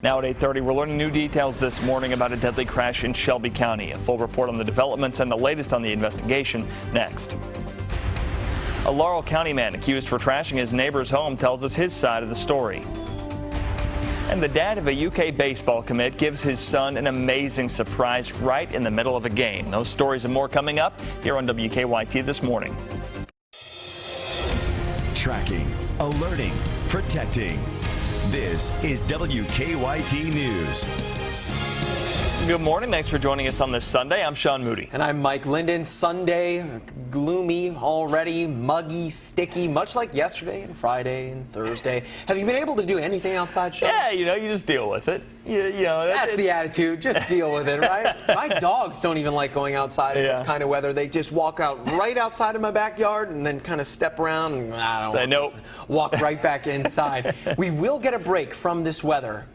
Now at 8:30, we're learning new details this morning about a deadly crash in Shelby County. A full report on the developments and the latest on the investigation next. A Laurel County man accused for trashing his neighbor's home tells us his side of the story. And the dad of a UK baseball commit gives his son an amazing surprise right in the middle of a game. Those stories and more coming up here on WKYT this morning. Tracking, alerting, protecting. This is WKYT News. Good morning. Thanks for joining us on this Sunday. I'm Sean Moody. And I'm Mike Linden. Sunday, gloomy already, muggy, sticky, much like yesterday and Friday and Thursday. Have you been able to do anything outside, Sean? Yeah, you just deal with it. That's the attitude. Just deal with it, right? My dogs don't even like going outside in this kind of weather. They just walk out right outside of my backyard and then kind of step around and walk right back inside. We will get a break from this weather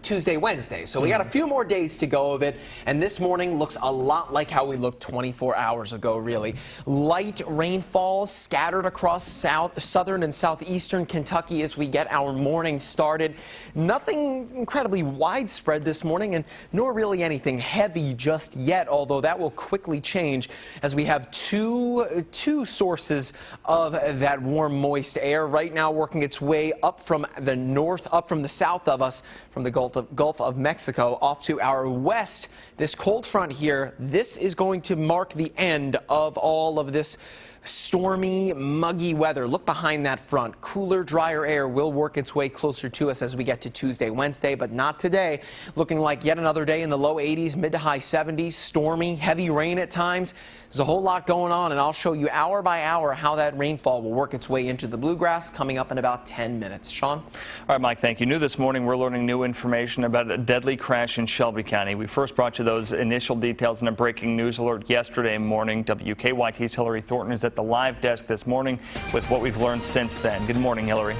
Tuesday, Wednesday. So we got a few more days to go of it, and this morning looks a lot like how we looked 24 hours ago, really. Light rainfall scattered across southern and southeastern Kentucky as we get our morning started. Nothing incredibly widespread this morning, and nor really anything heavy just yet, although that will quickly change as we have two sources of that warm, moist air right now working its way up from the north, up from the south of us, from the Gulf of Mexico off to our west. This cold front here, this is going to mark the end of all of this stormy, muggy weather. Look behind that front. Cooler, drier air will work its way closer to us as we get to Tuesday, Wednesday, but not today. Looking like yet another day in the low 80s, mid to high 70s, stormy, heavy rain at times. There's a whole lot going on, and I'll show you hour by hour how that rainfall will work its way into the bluegrass coming up in about 10 minutes. Sean? All right, Mike, thank you. New this morning, we're learning new information about a deadly crash in Shelby County. We first brought you those initial details in a breaking news alert yesterday morning. WKYT's Hillary Thornton is at the live desk this morning with what we've learned since then. Good morning, Hillary.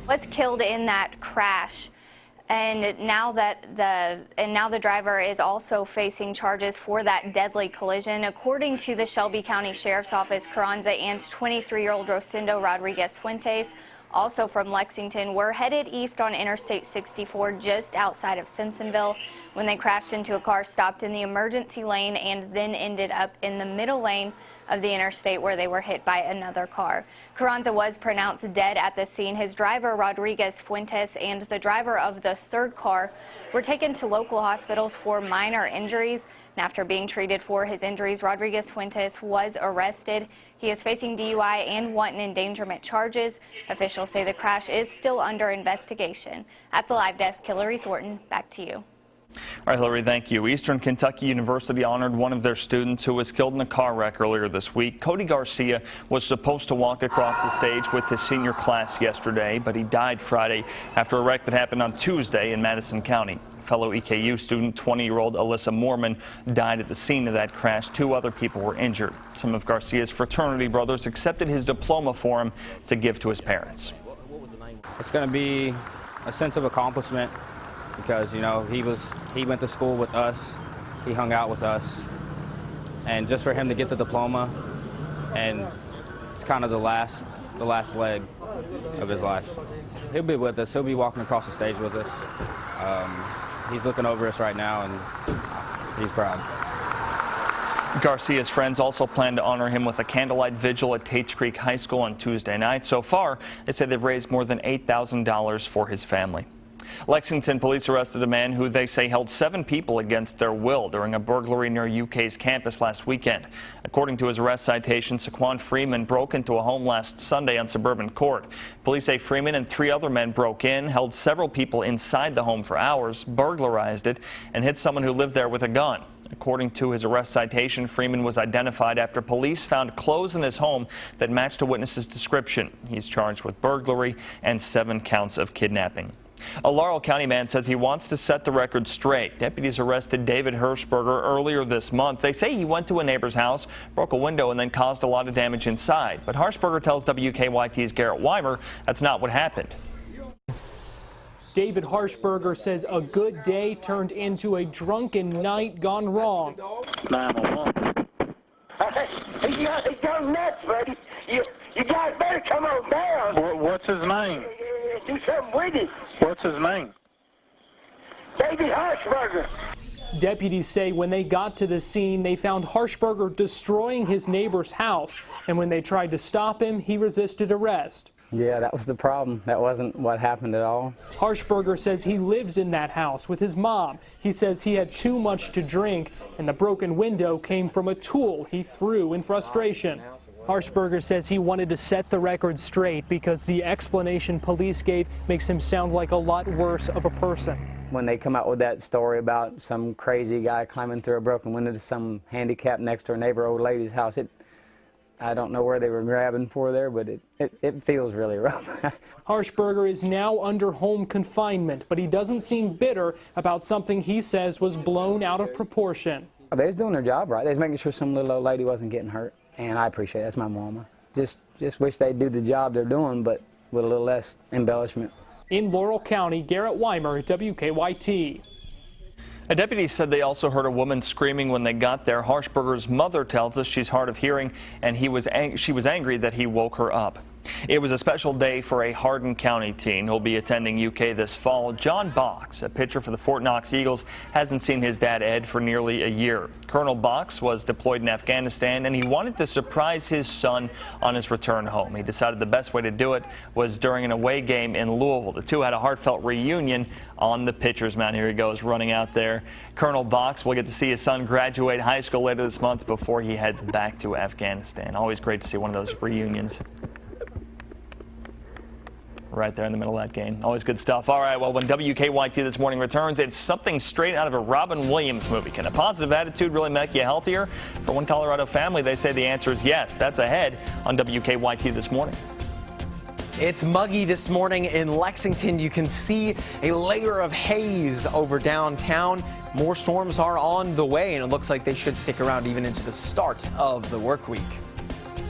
Was killed in that crash. And now the driver is also facing charges for that deadly collision. According to the Shelby County Sheriff's Office, Carranza and 23-year-old Rosendo Rodriguez Fuentes, also from Lexington, were headed east on Interstate 64 just outside of Simpsonville when they crashed into a car stopped in the emergency lane and then ended up in the middle lane of the interstate where they were hit by another car. Carranza was pronounced dead at the scene. His driver, Rodriguez Fuentes, and the driver of the third car were taken to local hospitals for minor injuries. And after being treated for his injuries, Rodriguez Fuentes was arrested. He is facing DUI and wanton endangerment charges. Officials say the crash is still under investigation. At the live desk, Hillary Thornton, back to you. All right, Hillary, thank you. Eastern Kentucky University honored one of their students who was killed in a car wreck earlier this week. Cody Garcia was supposed to walk across the stage with his senior class yesterday, but he died Friday after a wreck that happened on Tuesday in Madison County. Fellow EKU student, 20-year-old Alyssa Moorman, died at the scene of that crash. 2 other people were injured. Some of Garcia's fraternity brothers accepted his diploma for him to give to his parents. It's going to be a sense of accomplishment because, he went to school with us, he hung out with us, and just for him to get the diploma, and it's kind of the last leg of his life. He'll be with us. He'll be walking across the stage with us. He's looking over us right now, and he's proud. Garcia's friends also plan to honor him with a candlelight vigil at Tates Creek High School on Tuesday night. So far, they say they've raised more than $8,000 for his family. Lexington police arrested a man who they say held 7 people against their will during a burglary near UK's campus last weekend. According to his arrest citation, Saquon Freeman broke into a home last Sunday on Suburban Court. Police say Freeman and 3 other men broke in, held several people inside the home for hours, burglarized it, and hit someone who lived there with a gun. According to his arrest citation, Freeman was identified after police found clothes in his home that matched a witness's description. He's charged with burglary and 7 counts of kidnapping. A Laurel County man says he wants to set the record straight. Deputies arrested David Hirschberger earlier this month. They say he went to a neighbor's house, broke a window, and then caused a lot of damage inside. But Hirschberger tells WKYT's Garrett Weimer that's not what happened. David Hirschberger says a good day turned into a drunken night gone wrong. 911. Hey, He goes nuts, buddy. You guys better come on down. What's his name? Do something with it. What's his name? David Harshberger. Deputies say when they got to the scene, they found Harshberger destroying his neighbor's house. And when they tried to stop him, he resisted arrest. Yeah, that was the problem. That wasn't what happened at all. Harshberger says he lives in that house with his mom. He says he had too much to drink, and the broken window came from a tool he threw in frustration. Harshberger says he wanted to set the record straight because the explanation police gave makes him sound like a lot worse of a person. When they come out with that story about some crazy guy climbing through a broken window to some handicapped next door neighbor old lady's house, I don't know where they were grabbing for there, but it feels really rough. Harshberger is now under home confinement, but he doesn't seem bitter about something he says was blown out of proportion. They was doing their job right. They was making sure some little old lady wasn't getting hurt, and I appreciate it. That's my mama. Just wish they'd do the job they're doing, but with a little less embellishment. In Laurel County, Garrett Weimer, WKYT. A deputy said they also heard a woman screaming when they got there. Harshberger's mother tells us she's hard of hearing, and she was angry that he woke her up. It was a special day for a Hardin County teen who'll be attending UK this fall. John Box, a pitcher for the Fort Knox Eagles, hasn't seen his dad Ed for nearly a year. Colonel Box was deployed in Afghanistan, and he wanted to surprise his son on his return home. He decided the best way to do it was during an away game in Louisville. The two had a heartfelt reunion on the pitcher's mound. Here he goes running out there. Colonel Box will get to see his son graduate high school later this month before he heads back to Afghanistan. Always great to see one of those reunions. Right there in the middle of that game. Always good stuff. All right, well, when WKYT this morning returns, it's something straight out of a Robin Williams movie. Can a positive attitude really make you healthier? For one Colorado family, they say the answer is yes. That's ahead on WKYT this morning. It's muggy this morning in Lexington. You can see a layer of haze over downtown. More storms are on the way, and it looks like they should stick around even into the start of the work week.